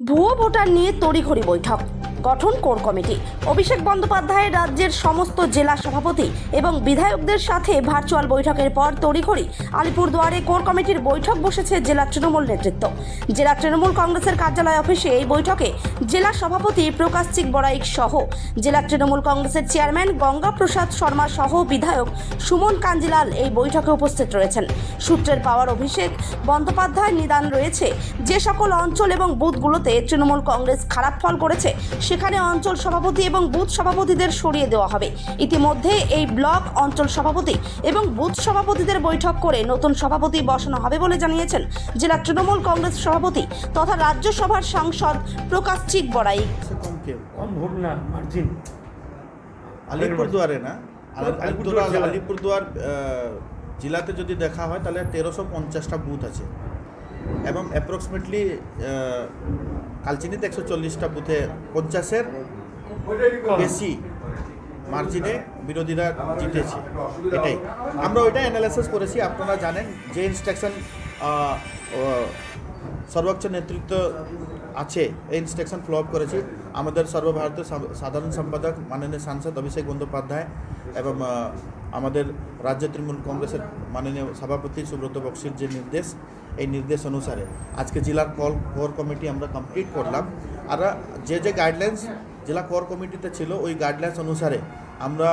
ভুয়ো ভোটার নিয়ে তড়িঘড়ি বৈঠক, গঠন কোর কমিটি। অভিষেক বন্দ্যোপাধ্যায় রাজ্যের সমস্ত জেলা সভাপতি এবং বিধায়কদের সাথে ভার্চুয়াল বৈঠকের পর তড়িঘড়ি আলিপুরদুয়ারে কোর কমিটির বৈঠক বসেছে জেলা তৃণমূল নেতৃত্ব। জেলা তৃণমূল কংগ্রেসের কার্যালয় অফিসে এই বৈঠকে জেলা সভাপতি প্রকাশ চিকবড়াইক সহ জেলা তৃণমূল কংগ্রেসের চেয়ারম্যান গঙ্গা প্রসাদ শর্মা সহ বিধায়ক সুমন কাঞ্জিলাল এই বৈঠকে উপস্থিত রয়েছেন। সূত্রের পাওয়ার অভিষেক বন্দ্যোপাধ্যায় নিদান রয়েছে যে সকল অঞ্চল এবং বুথগুলোতে তৃণমূল কংগ্রেস খারাপ ফল করেছে সেখানে অঞ্চল সভাপতি এবং বুথ সভাপতিদের সরিয়ে দেওয়া হবে। ইতিমধ্যে এই ব্লক অঞ্চল সভাপতি এবং বুথ সভাপতিদের বৈঠক করে নতুন সভাপতি বসানো হবে বলে জানিয়েছেন জেলা তৃণমূল কংগ্রেস সভাপতি তথা রাজ্যসভার সাংসদ প্রকাশ চিকবড়াইক। কম ভোট না মার্জিন আলিপুরদুয়ারে না, আলিপুরদুয়ার জেলাতে যদি দেখা হয় তাহলে 1350টা বুথ আছে এবং অ্যাপ্রক্সিমেটলি কালচিনিতে 140টা বুথে 50-এর বেশি মার্জিনে বিরোধীরা জিতেছে। এটাই আমরা ওইটাই অ্যানালাইসিস করেছি। আপনারা জানেন যে ইনস্ট্রাকশন সর্বোচ্চ নেতৃত্ব আছে, এই ইনস্ট্রাকশন ফলো আপ করেছি। আমাদের সর্বভারতীয় সাধারণ সম্পাদক মাননীয় সাংসদ অভিষেক বন্দ্যোপাধ্যায় এবং আমাদের রাজ্য তৃণমূল কংগ্রেসের মাননীয় সভাপতি সুব্রত বক্সির যে নির্দেশ, এই নির্দেশ অনুসারে আজকে জেলার কোর কমিটি আমরা কমপ্লিট করলাম। আর যে গাইডলাইন্স জেলা কোর কমিটিতে ছিল ওই গাইডলাইন্স অনুসারে আমরা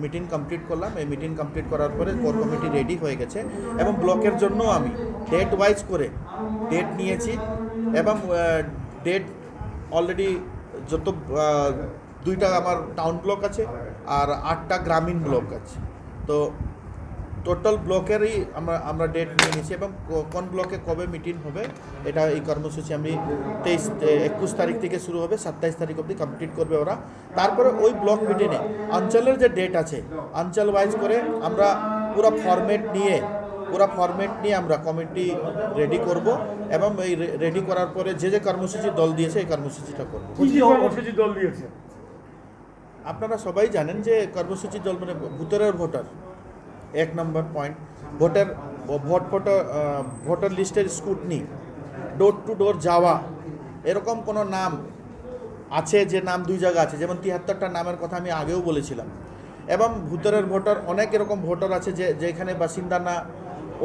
মিটিং কমপ্লিট করলাম। এই মিটিং কমপ্লিট করার পরে কোর কমিটি রেডি হয়ে গেছে এবং ব্লকের জন্য আমি ডেট ওয়াইজ করে ডেট নিয়েছি এবং ডেট অলরেডি যত 2টা আমার টাউন ব্লক আছে আর 8টা গ্রামীণ ব্লক আছে। তো টোটাল ব্লকেরই আমরা ডেট নিয়ে নিয়েছি এবং কোন ব্লকে কবে মিটিং হবে এটা এই কর্মসূচি আমি 21 তারিখ থেকে শুরু হবে, 27 তারিখ অবধি কমপ্লিট করবে ওরা। তারপরে ওই ব্লক মিটিংয়ে অঞ্চলের যে ডেট আছে অঞ্চল ওয়াইজ করে আমরা পুরো ফরম্যাট নিয়ে আমরা কমিটি রেডি করব এবং এই রেডি করার পরে যে কর্মসূচি দল দিয়েছে এই কর্মসূচিটা করব। কর্মসূচি দল দিয়েছে আপনারা সবাই জানেন যে কর্মসূচি দল মানে ভোটারের ভোটার 1 নম্বর পয়েন্ট, ভোটার লিস্টের স্ক্রুটনি, ডোর টু ডোর যাওয়া। এরকম কোনো নাম আছে যে নাম 2 জায়গা আছে, যেমন 73টা নামের কথা আমি আগেও বলেছিলাম। এবং ভোটারের ভোটার অনেক এরকম ভোটার আছে যে এখানে বাসিন্দা না,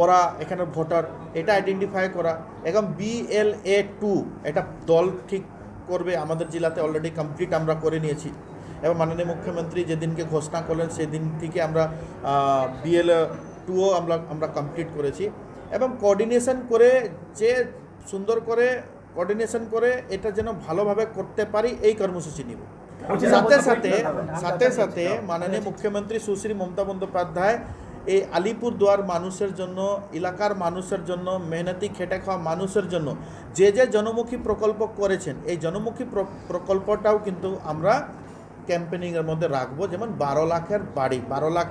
ওরা এখানে ভোটার, এটা আইডেন্টিফাই করা। এবং BLA2 এটা দল ঠিক করবে। আমাদের জেলাতে অলরেডি কমপ্লিট আমরা করে নিয়েছি এবং মাননীয় মুখ্যমন্ত্রী যেদিনকে ঘোষণা করলেন সেদিন থেকে আমরা BLA2ও আমরা কমপ্লিট করেছি এবং কোঅর্ডিনেশন করে যে সুন্দর করে কোঅর্ডিনেশন করে এটা যেন ভালোভাবে করতে পারি এই কর্মসূচি নিব। সাথে সাথে মাননীয় মুখ্যমন্ত্রী সুশ্রী মমতা বন্দ্যোপাধ্যায় এই আলিপুরদুয়ার মানুষের জন্য, এলাকার মানুষের জন্য, মেহনতি খেটে খাওয়া মানুষের জন্য যে জনমুখী প্রকল্প করেছেন এই জনমুখী প্রকল্পটাও কিন্তু আমরা ক্যাম্পেনিংয়ের মধ্যে রাখবো। যেমন 12 লাখের বাড়ি, 12 লাখ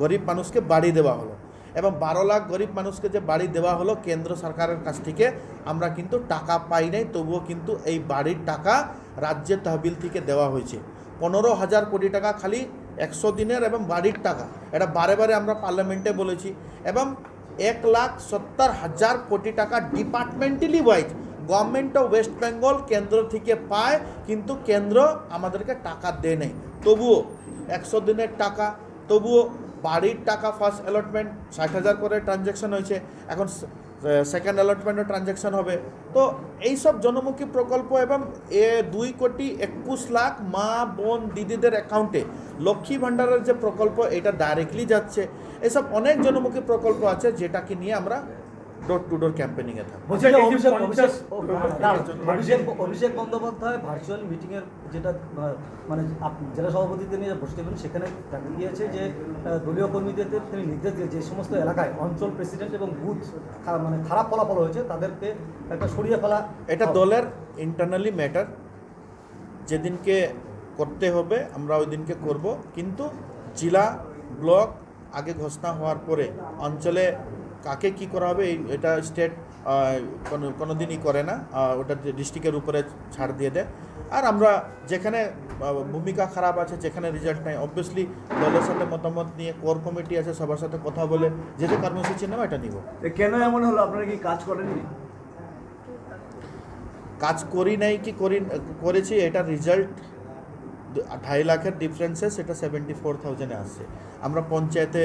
গরিব মানুষকে বাড়ি দেওয়া হলো এবং 12 লাখ গরিব মানুষকে যে বাড়ি দেওয়া হলো কেন্দ্র সরকারের কাছ থেকে আমরা কিন্তু টাকা পাই নাই, তবুও কিন্তু এই বাড়ির টাকা রাজ্যের তহবিল থেকে দেওয়া হয়েছে। 15,000 কোটি টাকা খালি 100 দিনের এবং বাড়ির টাকা, এটা বারে আমরা পার্লামেন্টে বলেছি। এবং 1,70,000 কোটি টাকা departmentally wise government of West Bengal কেন্দ্র থেকে পায়, কিন্তু কেন্দ্র আমাদেরকে টাকা দেয় নেই। তবুও 100 দিনের টাকা, তবুও বাড়ির টাকা ফার্স্ট অ্যালটমেন্ট 60,000 করে ট্রানজ্যাকশন হয়েছে, এখন সেকেন্ড অ্যালটমেন্টও ট্রানজ্যাকশন হবে। তো এইসব জনমুখী প্রকল্প এবং 2,21,00,000 মা বোন দিদিদের অ্যাকাউন্টে লক্ষ্মী ভাণ্ডারের যে প্রকল্প এটা ডাইরেক্টলি যাচ্ছে। এসব অনেক জনমুখী প্রকল্প আছে যেটাকে নিয়ে আমরা ডোর টু ডোর ক্যাম্পেনিংয়ে থাকবো। অভিষেক বন্দ্যোপাধ্যায় ভার্চুয়াল মিটিংয়ের যেটা মানে জেলা সভাপতিদের নিয়ে বসতে দেবেন সেখানে দেখা গিয়েছে যে দলীয় কর্মীদের তিনি নির্দেশ দিয়ে যে সমস্ত এলাকায় অঞ্চল প্রেসিডেন্ট এবং বুথ মানে খারাপ ফলাফল হয়েছে তাদেরকে একটা সরিয়ে ফেলা। এটা দলের ইন্টারনালি ম্যাটার, যেদিনকে করতে হবে আমরা ওই দিনকে করব, কিন্তু জেলা ব্লক আগে ঘোষণা হওয়ার পরে অঞ্চলে কাকে কি করা হবে এটা স্টেট কোনো দিনই করে না, ওটা ডিস্ট্রিক্টের উপরে ছাড় দিয়ে দেয়। আর আমরা যেখানে ভূমিকা খারাপ আছে, যেখানে রেজাল্ট নাই, অবভিয়াসলি দলের সাথে মতামত নিয়ে কোর কমিটি আছে সবার সাথে কথা বলে যে কর্মসূচি নেব এটা নিব। কেন এমন হলো? আপনারা কি কাজ করেননি? কাজ করি নাই কি করেছি এটার রেজাল্ট 2.5 লাখের ডিফারেন্সে সেটা 74,000-এ আসছে। আমরা পঞ্চায়েতে